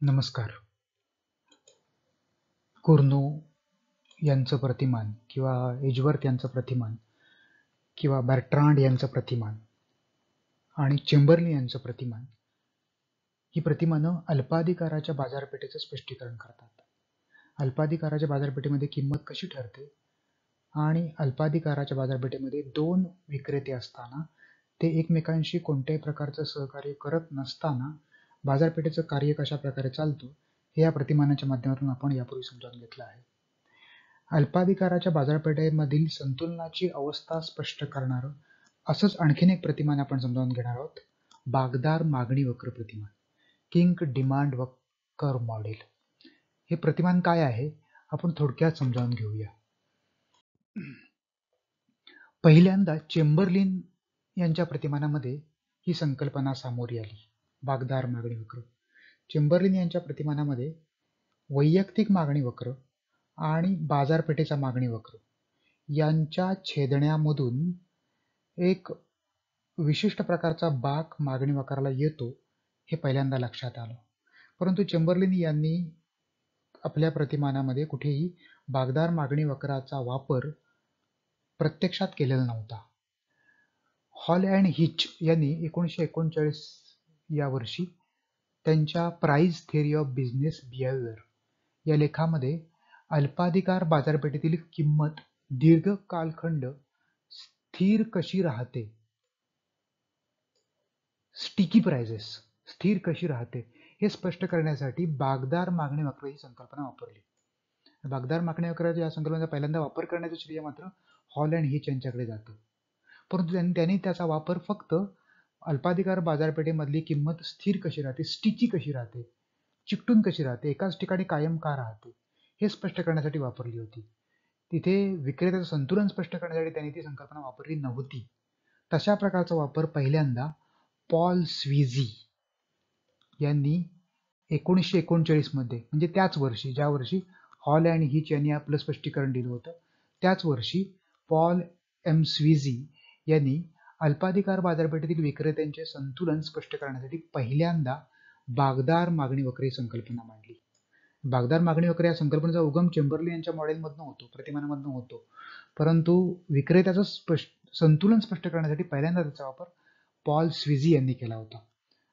नमस्कार. कुर्नो यांचं प्रतिमान किंवा एजवर्थ यांचं प्रतिमान किंवा बर्ट्रांड यांचं प्रतिमान आणि चेंबरली यांचं प्रतिमान ही प्रतिमानं अल्पाधिकाराच्या बाजारपेठेचं स्पष्टीकरण करतात. अल्पाधिकाराच्या बाजारपेठेमध्ये किंमत कशी ठरते आणि अल्पाधिकाराच्या बाजारपेठेमध्ये दोन विक्रेते असताना ते एकमेकांशी कोणत्याही प्रकारचं सहकार्य करत नसताना बाजारपेठेचं कार्य कशा प्रकारे चालतं हे या प्रतिमानाच्या माध्यमातून आपण यापूर्वी समजावून घेतलं आहे. अल्पाधिकाराच्या बाजारपेठेमधील संतुलनाची अवस्था स्पष्ट करणारं असंच आणखीन एक प्रतिमान आपण समजावून घेणार आहोत. बागदार मागणी वक्र प्रतिमान, किंग डिमांड वक्र मॉडेल. हे प्रतिमान काय आहे आपण थोडक्यात समजावून घेऊया. पहिल्यांदा चेंबरलिन यांच्या प्रतिमानामध्ये ही संकल्पना सामोरी आली. बागदार मागणी वक्र. चेंबरलिन यांच्या प्रतिमानामध्ये वैयक्तिक मागणी वक्र आणि बाजारपेठेचा मागणी वक्र यांच्या छेदण्यामधून एक विशिष्ट प्रकारचा बाक मागणी वक्राला येतो हे पहिल्यांदा लक्षात आलं. परंतु चेंबरलिन यांनी आपल्या प्रतिमानामध्ये कुठेही बागदार मागणी वक्राचा वापर प्रत्यक्षात केलेला नव्हता. हॉल अँड हिच यांनी 1939 या वर्षी त्यांच्या price theory of business behaviour या लेखामध्ये अल्पाधिकार बाजारपेठेतील किंमत दीर्घ कालखंड स्थिर कशी राहते, स्टिकी प्राइसेस स्थिर कशी राहते हे स्पष्ट करण्यासाठी बागदार मागणी वक्र ही संकल्पना वापरली. बागदार मागणी वक्राच्या या संकल्पनेचा पहिल्यांदा वापर करण्याचं श्रेय मात्र हॉल अँड हिच यांच्याकडे जातं. परंतु त्यांनी त्याचा वापर फक्त अल्पाधिकार बाजारपेठेमधली किंमत स्थिर कशी राहते, स्टिकी कशी राहते, चिकटून कशी राहते, एकाच ठिकाणी कायम का राहते हे स्पष्ट करण्यासाठी वापरली होती. तिथे विक्रेत्याचं संतुलन स्पष्ट करण्यासाठी त्यांनी ती संकल्पना वापरली नव्हती. तशा प्रकारचा वापर पहिल्यांदा पॉल स्विझी यांनी 1939 मध्ये, म्हणजे त्याच वर्षी ज्या वर्षी हॉल अँड हिच यांनी आपलं स्पष्टीकरण दिलं होतं, त्याच वर्षी पॉल एम स्विझी यांनी अल्पाधिकार बाजारपेठेतील विक्रेत्यांचे संतुलन स्पष्ट करण्यासाठी पहिल्यांदा बागदार मागणी वक्र ही संकल्पना मांडली. बागदार मागणी वक्र या संकल्पनेचा उगम चेंबरलिन यांच्या मॉडेलमधून होतो, प्रतिमानामधून होतो, परंतु विक्रेत्याचं संतुलन स्पष्ट करण्यासाठी पहिल्यांदा त्याचा वापर पॉल स्विझी यांनी केला होता.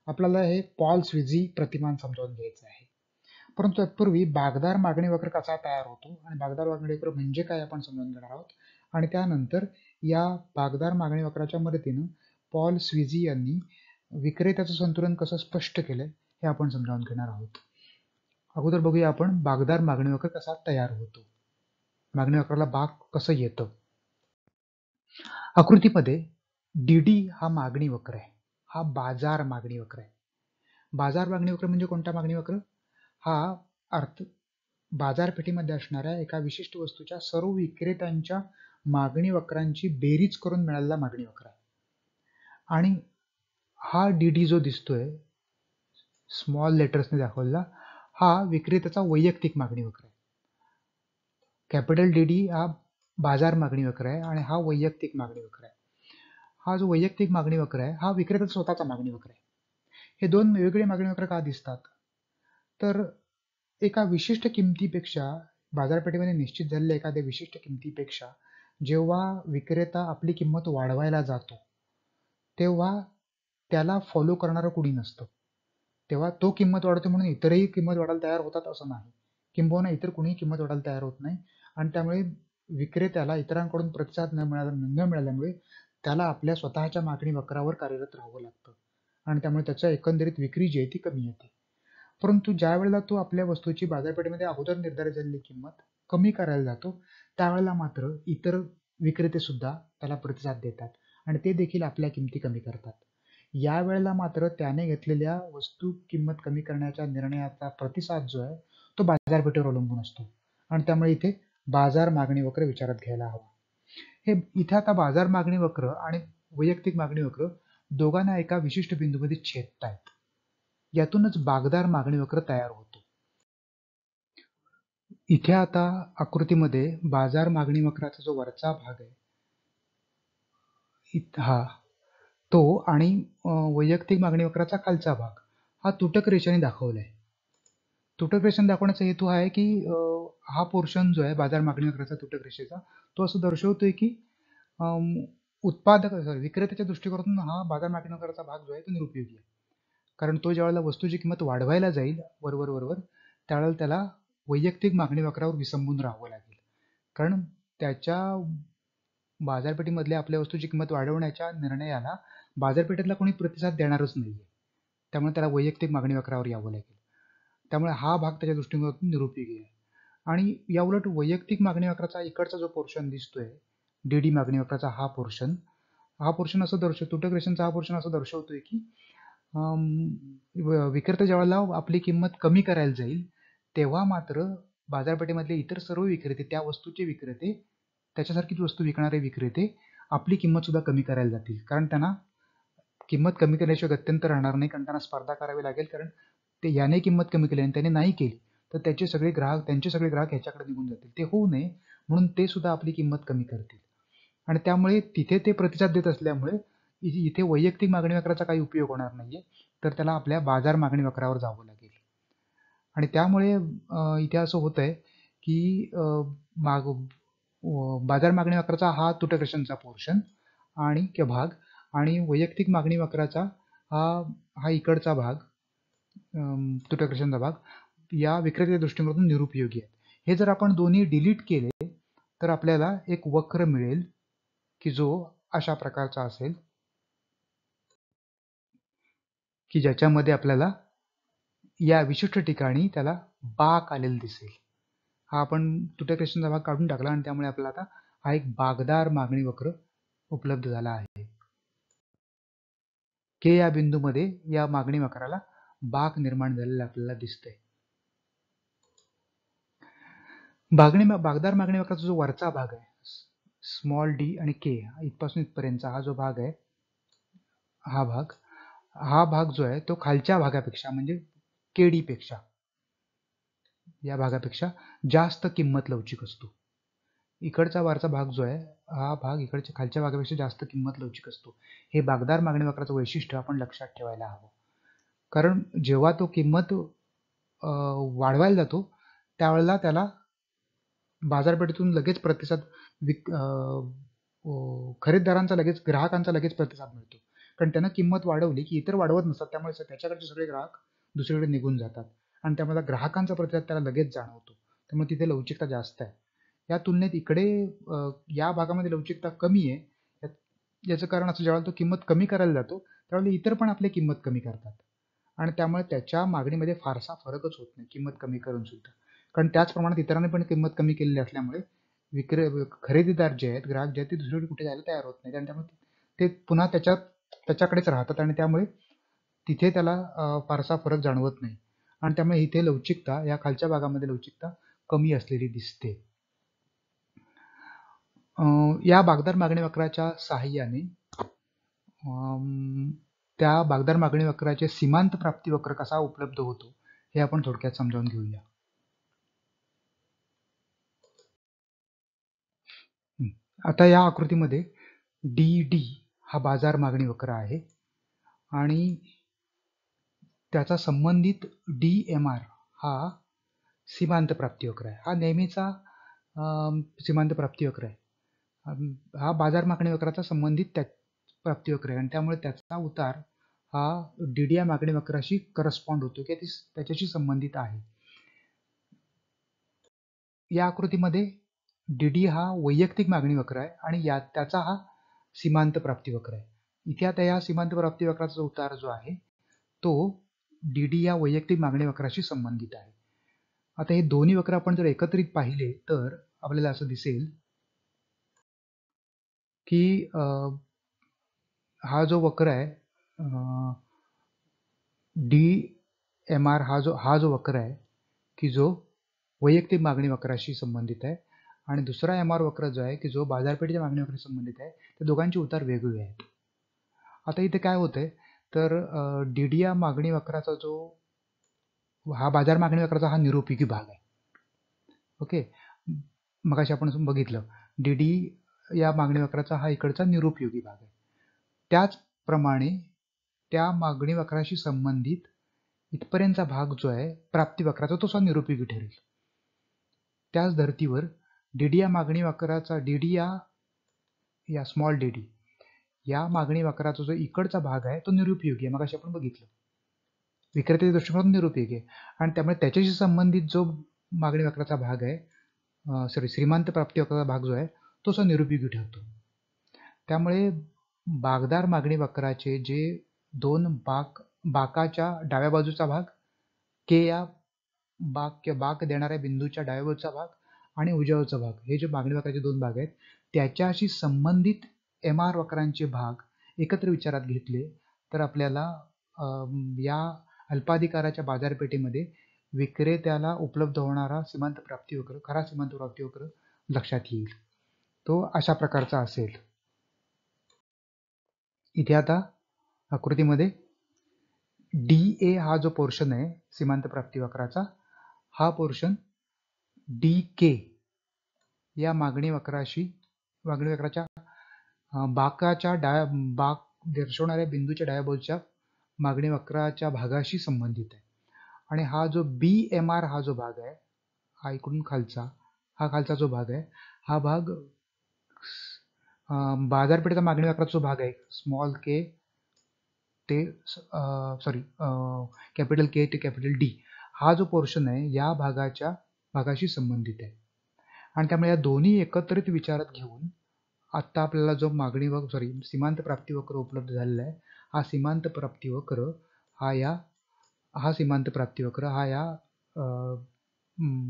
आपल्याला हे पॉल स्विझी प्रतिमान समजावून घ्यायचं आहे. परंतु तत्पूर्वी बागदार मागणी वक्र कसा तयार होतो आणि बागदार मागणी वक्र म्हणजे काय आपण समजून घेणार आहोत. आणि त्यानंतर या बागदार मागणी वक्राच्या मदतीनं पॉल स्विझी यांनी विक्रेत्याचं संतुलन कसं स्पष्ट केलंय हे आपण समजावून घेणार आहोत. अगोदर बघूया आपण बागदार मागणी वक्र कसा तयार होतो, मागणी वक्राला बाक कसं येतं. आकृतीमध्ये डीडी हा मागणी वक्र आहे, हा बाजार मागणी वक्र आहे. बाजार मागणी वक्र म्हणजे कोणता मागणी वक्र? हा बाजारपेठेमध्ये असणाऱ्या एका विशिष्ट वस्तूच्या सर्व विक्रेत्यांच्या मागणी वक्रांची बेरीज करून मिळालेला मागणी वक्र आहे. आणि हा डीडी जो दिसतोय स्मॉल लेटर्सने दाखवलेला, हा विक्रेत्याचा वैयक्तिक मागणी वक्र आहे. कॅपिटल डीडी हा बाजार मागणी वक्र आहे आणि हा वैयक्तिक मागणी वक्र आहे. हा जो वैयक्तिक मागणी वक्र आहे हा विक्रेत्याचा स्वतःचा मागणी वक्र आहे. हे दोन वेगवेगळे मागणी वक्र का दिसतात? तर एका विशिष्ट किमतीपेक्षा, बाजारपेठेमध्ये निश्चित झालेल्या एखाद्या विशिष्ट किमतीपेक्षा जेव्हा विक्रेता आपली किंमत वाढवायला जातो तेव्हा त्याला फॉलो करणारं कुणी नसतं. तेव्हा तो किंमत वाढवतो म्हणून इतरही किंमत वाढायला तयार होतात असं नाही, किंबहुना इतर कुणीही किंमत वाढायला तयार होत नाही. आणि त्यामुळे विक्रेत्याला इतरांकडून प्रतिसाद न मिळाल्यामुळे त्याला आपल्या स्वतःच्या मागणी वक्रावर कार्यरत राहावं लागतं आणि त्यामुळे त्याच्या एकंदरीत विक्री जी आहे ती कमी येते. परंतु ज्या वेळेला तो आपल्या वस्तूची बाजारपेठेमध्ये अगोदर निर्धारित झालेली किंमत कमी करायला जातो त्यावेळेला मात्र इतर विक्रेते सुद्धा त्याला प्रतिसाद देतात आणि ते देखील आपल्या किमती कमी करतात. या वेळेला मात्र त्याने घेतलेल्या वस्तू किंमत कमी करण्याच्या निर्णयाचा प्रतिसाद जो आहे तो बाजारपेठेवर अवलंबून असतो आणि त्यामुळे इथे बाजार मागणी वक्र विचारात घ्यायला हवा. हे इथे आता बाजार मागणी वक्र आणि वैयक्तिक मागणी वक्र दोघांना एका विशिष्ट बिंदूमध्ये छेदतायत. यातूनच बागदार मागणी वक्र तयार होतो. इथे आता आकृतीमध्ये बाजार मागणी वक्राचा जो वरचा भाग आहे हा तो आणि वैयक्तिक मागणी वक्राचा खालचा भाग हा तुटक रेषेने दाखवलाय. तुटक रेषेने दाखवण्याचा हेतू हा आहे की हा पोर्शन जो आहे बाजार मागणी वक्राचा तुटक रेषेचा, तो असं दर्शवतोय की अम, उत्पादक विक्रेत्याच्या दृष्टिकोनातून हा बाजार मागणी वक्राचा भाग जो आहे तो निरुपयोगी आहे. कारण तो ज्यावेळेला वस्तूची किंमत वाढवायला जाईल वरवर वरवर, त्यावेळेला त्याला वैयक्तिक मागणी वक्रावर विसंबून राहावं लागेल. कारण त्याच्या बाजारपेठेमधल्या आपल्या वस्तूची किंमत वाढवण्याच्या निर्णयाला बाजारपेठेतला कोणी प्रतिसाद देणारच नाहीये. त्यामुळे त्याला वैयक्तिक मागणी वक्रावर यावं लागेल. त्यामुळे हा भाग त्याच्या दृष्टिकोनातून निरुपयोगी आहे. आणि याउलट वैयक्तिक मागणी वक्राचा इकडचा जो पोर्शन दिसतोय, डीडी मागणी वक्राचा हा पोर्शन असं तुटक रेषांचा हा पोर्शन असं दर्शवतोय की विक्रेता ज्यावेळेला आपली किंमत कमी करायला जाईल, तेव्हा मात्र बाजारपेठेमधले इतर सर्व विक्रेते, त्या वस्तूचे विक्रेते, त्याच्यासारखीच वस्तू विकणारे विक्रेते आपली किंमत सुद्धा कमी करायला जातील. कारण त्यांना किंमत कमी करण्याशिवाय गत्यंतर राहणार नाही, कारण त्यांना स्पर्धा करावी लागेल. कारण ते याने किंमत कमी केली आणि त्याने नाही केली तर त्यांचे सगळे ग्राहक ह्याच्याकडे निघून जातील. ते होऊ नये म्हणून ते सुद्धा आपली किंमत कमी करतील. आणि त्यामुळे तिथे ते प्रतिसाद देत असल्यामुळे इथे वैयक्तिक मागणी वक्राचा काही उपयोग होणार नाहीये, तर त्याला आपल्या बाजार मागणी वक्रावर जावं लागेल. आणि त्यामुळे इथे असं होत आहे की बाजार मागणी वक्राचा हा तुटक रेषांचा पोर्शन आणि किंवा भाग, आणि वैयक्तिक मागणी वक्राचा हा हा इकडचा भाग, तुटक रेषांचा भाग या विक्रेत्याच्या दृष्टिकोनातून निरुपयोगी आहे. हे जर आपण दोन्ही डिलीट केले तर आपल्याला एक वक्र मिळेल की जो अशा प्रकारचा असेल की ज्याच्यामध्ये आपल्याला या विशिष्ट ठिकाणी त्याला बाक आलेलं दिसेल. हा आपण तुटक रेषांचा भाग काढून टाकला आणि त्यामुळे आपल्याला आता हा एक बागदार मागणी वक्र उपलब्ध झाला आहे. के या बिंदूमध्ये या मागणी वक्राला बाक निर्माण झालेला आपल्याला दिसतंय. बागदार मागणी वक्राचा जो वरचा भाग आहे, स्मॉल डी आणि के इथपासून इथपर्यंतचा हा जो भाग आहे, हा भाग जो आहे तो खालच्या भागापेक्षा म्हणजे केडी पेक्षा, या भागापेक्षा जास्त किंमत लवचिक असतो. इकडचा वरचा भाग जो आहे, हा भाग इकडच्या खालच्या भागापेक्षा जास्त किंमत लवचिक असतो. हे बागदार मागणी वक्राचं वैशिष्ट्य आपण लक्षात ठेवायला हवं. कारण जेव्हा तो किंमत वाढवायला जातो त्यावेळेला त्याला बाजारपेठेतून लगेच प्रतिसाद, खरेदीदारांचा लगेच, ग्राहकांचा लगेच प्रतिसाद मिळतो. कारण त्यानं किंमत वाढवली की इतर वाढवत नसतात, त्यामुळे त्याच्याकडचे सगळे ग्राहक दुसरीकडे निघून जातात आणि त्यामुळे ग्राहकांचा प्रतिसाद त्याला लगेच जाणवतो. त्यामुळे तिथे लवचिकता जास्त आहे. या तुलनेत इकडे या भागामध्ये लवचिकता कमी आहे. याचं कारण असं, जेव्हा तो किंमत कमी करायला जातो त्यावेळेला इतर पण आपली किंमत कमी करतात आणि त्यामुळे त्याच्या मागणीमध्ये फारसा फरकच होत नाही किंमत कमी करून सुद्धा. कारण त्याच प्रमाणात इतरांनी पण किंमत कमी केलेली असल्यामुळे खरेदीदार जे आहेत, ग्राहक जे आहेत, ते दुसरीकडे कुठे जायला तयार होत नाहीत आणि त्यामुळे ते पुन्हा त्याच्याकडेच राहतात आणि त्यामुळे तिथे त्याला फारसा फरक जाणवत नाही आणि त्यामुळे इथे लवचिकता, या खालच्या भागामध्ये लवचिकता कमी असलेली दिसते. या बागदार मागणी वक्राच्या साहाय्याने त्या बागदार मागणी वक्राचे सीमांत प्राप्ती वक्र कसा उपलब्ध होतो हे आपण थोडक्यात समजावून घेऊया. आता या आकृतीमध्ये डी हा बाजार मागणी वक्र आहे आणि त्याचा संबंधित DMR हा सीमांत प्राप्ती वक्र आहे. हा नेहमीचा सीमांत प्राप्ती वक्र आहे. हा बाजार मागणी वक्राचा संबंधित प्राप्ती वक्र आहे आणि त्यामुळे त्याचा उतार हा DD या मागणी वक्राशी करस्पॉन्ड होतो किंवा त्याच्याशी संबंधित आहे. या आकृतीमध्ये DD हा वैयक्तिक मागणी वक्र आहे आणि त्याचा हा सीमांत प्राप्ती वक्र आहे. इथे आता या सीमांत प्राप्ती वक्राचा उतार जो आहे तो DD या वैयक्तिक मागणी वक्राशी संबंधित आहे. आता हे दोन्ही वक्र आपण जर एकत्रित पाहिले तर आपल्याला असं दिसेल की हा जो वक्र आहे DMR, हा जो वक्र आहे की जो वैयक्तिक मागणी वक्राशी संबंधित आहे आणि दुसरा MR वक्र जो आहे की जो बाजारपेठेच्या मागणी वक्राशी संबंधित आहे, ते दोघांचे उतार वेगवेगळे आहेत. आता इथे काय होतंय तर DD या मागणी वक्राचा जो हा बाजार मागणी वक्राचा हा निरुपयोगी भाग आहे. ओके, मगाशी आपण बघितलं DD या मागणी वक्राचा हा इकडचा निरुपयोगी भाग आहे. त्याचप्रमाणे त्या मागणी वक्राशी संबंधित इथपर्यंतचा भाग जो आहे प्राप्तिवक्राचा तो सुद्धा निरुपयोगी ठरेल. त्याच धर्तीवर डीडी या मागणी वक्राचा या स्मॉल डीडी या मागणी वक्राचा जो इकडचा भाग आहे तो निरुपयोगी आहे, मग आपण बघितलं विक्रेत्याच्या दृष्टिकोनातून निरुपयोगी आहे. आणि त्यामुळे त्याच्याशी संबंधित जो मागणी वक्राचा भाग आहे श्रीमंत प्राप्ती वक्राचा भाग जो आहे तो सुद्धा निरुपयोगी ठरतो. त्यामुळे बागदार मागणी वक्राचे जे दोन बाकाच्या डाव्या बाजूचा भाग के या बाक देणाऱ्या बिंदूच्या डाव्या बाजूचा भाग आणि उजव्या बाजूचा भाग हे जे मागणी वक्राचे दोन भाग आहेत त्याच्याशी संबंधित एम आर वक्रांचे भाग एकत्र विचारात घेतले तर आपल्याला या अल्पाधिकाराच्या बाजारपेठेमध्ये विक्रेत्याला उपलब्ध होणारा सीमांत प्राप्ती वक्र खरा सीमांत प्राप्ती वक्र लक्षात येईल. तो अशा प्रकारचा असेल. इथे आता आकृतीमध्ये डी ए हा जो पोर्शन आहे सीमांत प्राप्ती वक्राचा हा पोर्शन डी के या मागणी वक्राच्या बाकाच्या बाक दर्शवणाऱ्या बिंदूच्या डाव्या बाजूच्या मागणी वक्राच्या भागाशी संबंधित आहे. आणि हा जो बी एम आर हा जो भाग आहे हा इकडून खालचा जो भाग आहे हा भाग बाजारपेठेचा मागणी वक्राचा जो भाग आहे स्मॉल के ते कॅपिटल के ते कॅपिटल डी हा जो पोर्शन आहे या भागाशी संबंधित आहे. आणि त्यामुळे या दोन्ही एकत्रित विचारात घेऊन आत्ता आपल्याला जो सीमांत प्राप्ती वक्र उपलब्ध झालेला आहे हा सीमांत प्राप्ती वक्र हा या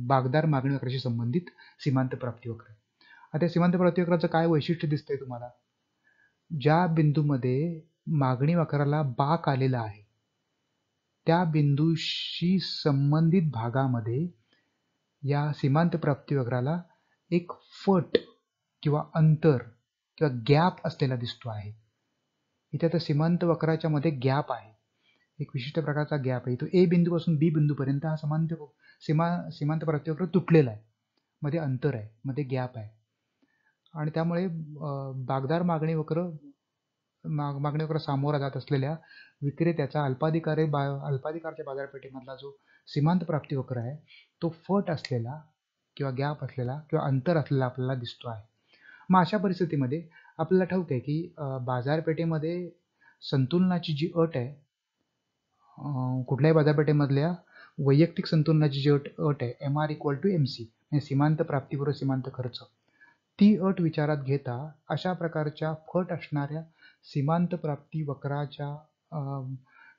बागदार मागणी वक्राशी संबंधित सीमांत प्राप्ती वक्र आहे. आता सीमांत प्राप्ती वक्राचं काय वैशिष्ट्य दिसतंय तुम्हाला? ज्या बिंदूमध्ये मागणी वक्राला बाक आलेला आहे त्या बिंदूशी संबंधित भागामध्ये या सीमांत प्राप्ती वक्राला एक फट किंवा अंतर किंवा गॅप असलेला दिसतो आहे. इथे आता सीमांत वक्राच्या मध्ये गॅप आहे, एक विशिष्ट प्रकारचा गॅप आहे. तो ए बिंदूपासून बी बिंदूपर्यंत हा सीमांत प्राप्ती वक्र तुटलेला आहे, मध्ये अंतर आहे, मध्ये गॅप आहे. आणि त्यामुळे बागदार मागणी वक्र सामोरा जात असलेल्या विक्रेत्याचा अल्पाधिकारच्या बाजारपेठेमधला जो सीमांत प्राप्ती वक्र आहे तो फट असलेला किंवा गॅप असलेला किंवा अंतर असलेला आपल्याला दिसतो आहे. मग अशा परिस्थितीमध्ये आपल्याला ठाऊक आहे की बाजारपेठेमध्ये संतुलनाची जी अट आहे कुठल्याही बाजारपेठेमधल्या वैयक्तिक संतुलनाची जी अट आहे M R equal to M C सीमांत प्राप्तीबरोबर सीमांत खर्च ती अट विचारात घेता अशा प्रकारच्या फट असणाऱ्या सीमांत प्राप्ती वक्राच्या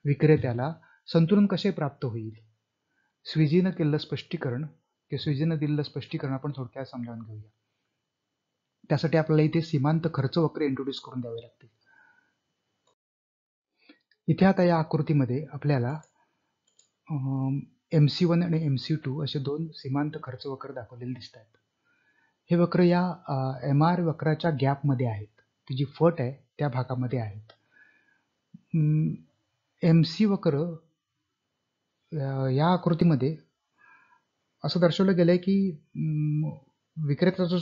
विक्रेत्याला संतुलन कसे प्राप्त होईल स्विजीनं दिलेलं स्पष्टीकरण आपण थोडक्यात समजावून घेऊया. त्यासाठी आपल्याला इथे सीमांत खर्च वक्र इंट्रोड्यूस करून द्यावे लागते. इथे आता या आकृतीमध्ये आपल्याला MC1 आणि MC2 असे दोन सीमांत खर्च वक्र दाखवलेले दिसत आहेत. हे वक्र या MR वक्राच्या गॅपमध्ये आहेत, ती जी फट आहे त्या भागामध्ये आहेत. MC वक्र या आकृतीमध्ये असं दर्शवलं गेलंय की विक्रेत्याचं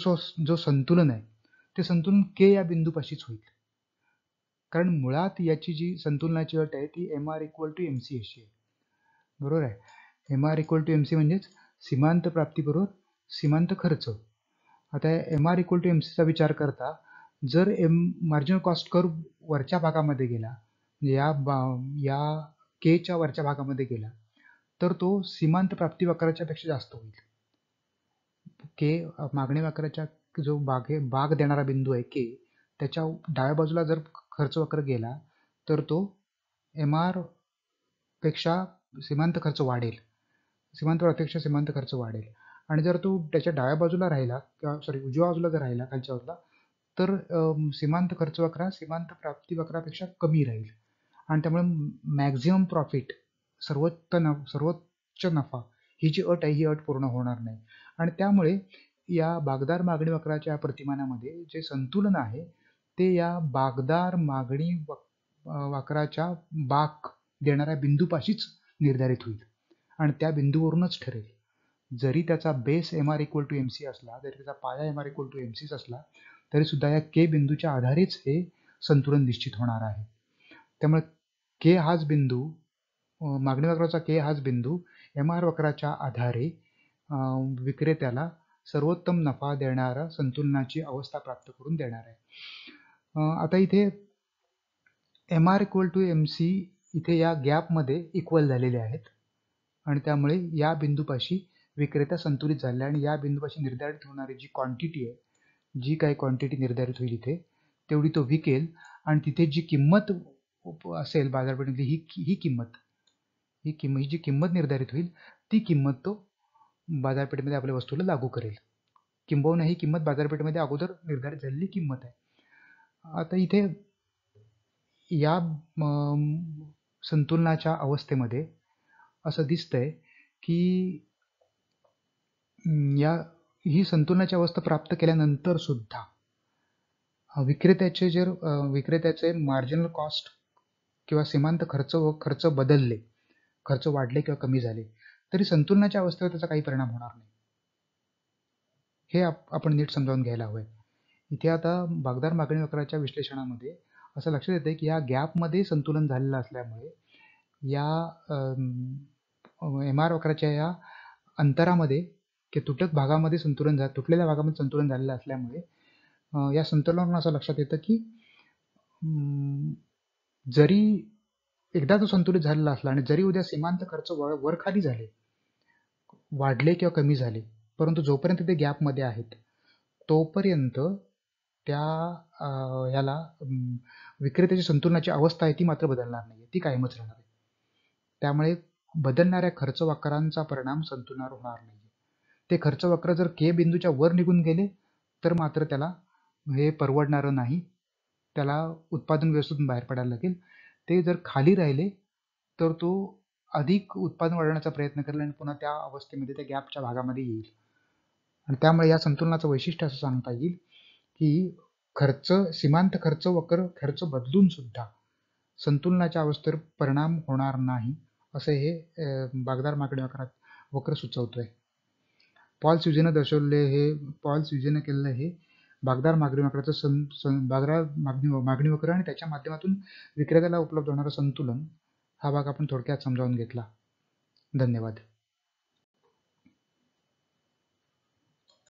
जो संतुलन आहे ते संतुलन के या बिंदूपाशीच होईल, कारण मुळात याची जी संतुलनाची अट आहे ती MR इक्वल टू MC अशी आहे. बरोबर आहे. MR इक्वल टू MC म्हणजेच सीमांत प्राप्ती बरोबर सीमांत खर्च. आता MR इक्वल टू MC चा विचार करता जर मार्जिनल कॉस्ट कर्व वरच्या भागामध्ये गेला, या केच्या वरच्या भागामध्ये गेला तर तो सीमांत प्राप्ती वक्राच्या पेक्षा जास्त होईल. के मागणी वक्राच्या जो बाग देणारा बिंदू आहे के त्याच्या डाव्या बाजूला जर खर्च वक्र गेला तर तो MR पेक्षा सीमांत खर्च वाढेल, सीमांत प्राप्तीपेक्षा सीमांत खर्च वाढेल. आणि जर तो त्याच्या डाव्या बाजूला राहिला किंवा उजव्या बाजूला जर राहिला खालच्या बाजूला तर सीमांत खर्च वक्र सीमांत प्राप्ती वक्रापेक्षा कमी राहील. आणि त्यामुळे मॅक्झिमम प्रॉफिट सर्वोच्च नफा ही जी अट आहे ही अट पूर्ण होणार नाही. आणि त्यामुळे या बागदार मागणी वक्राच्या प्रतिमानामध्ये जे संतुलन आहे ते या बागदार मागणी वक्राच्या बाक देणाऱ्या बिंदूपाशीच निर्धारित होईल आणि त्या बिंदूवरूनच ठरेल. जरी त्याचा base MR equal to MC असला, जरी त्याचा पाया MR इक्वल टू MC असला तरी सुद्धा या के बिंदूच्या आधारेच हे संतुलन निश्चित होणार आहे. त्यामुळे के हाच बिंदू मागणी वक्राचा के हाच बिंदू MR वक्राच्या आधारे विक्रेत्याला सर्वोत्तम नफा देणारा संतुलनाची अवस्था प्राप्त करून देणार आहे. आता इथे MR इक्वल टू MC इथे या गॅपमध्ये इक्वल झालेले आहेत आणि त्यामुळे या बिंदूपाशी विक्रेता संतुलित झाला आणि या बिंदूपाशी निर्धारित होणारी जी क्वांटिटी आहे, जी काही क्वांटिटी निर्धारित होईल इथे तेवढी तो विकेल आणि तिथे जी किंमत असेल बाजारपेठेतली ही जी किंमत निर्धारित होईल ती किंमत तो बाजारपेठेमध्ये आपल्या वस्तूला लागू करेल. किंबहुना ही किंमत बाजारपेठेमध्ये अगोदर निर्धारित झालेली किंमत आहे. आता इथे या संतुलनाच्या अवस्थेमध्ये असं दिसतंय की ही संतुलनाची अवस्था प्राप्त केल्यानंतर सुद्धा विक्रेत्याचे मार्जिनल कॉस्ट किंवा सीमांत खर्च बदलले, खर्च वाढले किंवा कमी झाले तरी संतुलनाच्या अवस्थेवर त्याचा काही परिणाम होणार नाही. हे आपण नीट समजावून घ्यायला हवंय. इथे आता भागदार मागणी वक्राच्या विश्लेषणामध्ये असं लक्षात येतं की या गॅपमध्ये संतुलन झालेलं असल्यामुळे या MR वक्राच्या या अंतरामध्ये किंवा तुटलेल्या भागामध्ये संतुलन झालेलं असल्यामुळे या संतुलनावरून असं लक्षात येतं की जरी एकदा तो संतुलित झालेला असला आणि जरी उद्या सीमांत खर्च वर खाली झाले, वाढले किंवा कमी झाले, परंतु जोपर्यंत ते गॅपमध्ये आहेत तोपर्यंत त्या ह्याला विक्रेत्याची संतुलनाची अवस्था आहे ती मात्र बदलणार नाही, ती कायमच राहणार आहे. त्यामुळे बदलणाऱ्या खर्च वक्रांचा परिणाम संतुलनावर होणार नाही. ते खर्च वक्र जर के बिंदूच्या वर निघून गेले तर मात्र त्याला हे परवडणारं नाही, त्याला उत्पादन व्यवस्थेतून बाहेर पडायला लागेल. ते जर खाली राहिले तर तो अधिक उत्पादन वाढवण्याचा प्रयत्न करेल आणि पुन्हा त्या अवस्थेमध्ये त्या गॅपच्या भागामध्ये येईल. आणि त्यामुळे या संतुलनाचं वैशिष्ट्य असं सांगता येईल की सीमांत खर्च बदलून सुद्धा संतुलनाच्या अवस्थेवर परिणाम होणार नाही असं हे भागदार मागणी वक्र सुचवतोय. पॉल स्युजेनं केलेलं हे भागदार मागणी वक्राचं मागणी वक्र आणि त्याच्या माध्यमातून विक्रेत्याला उपलब्ध होणारं संतुलन हा भाग आपण थोडक्यात समजावून घेतला. धन्यवाद.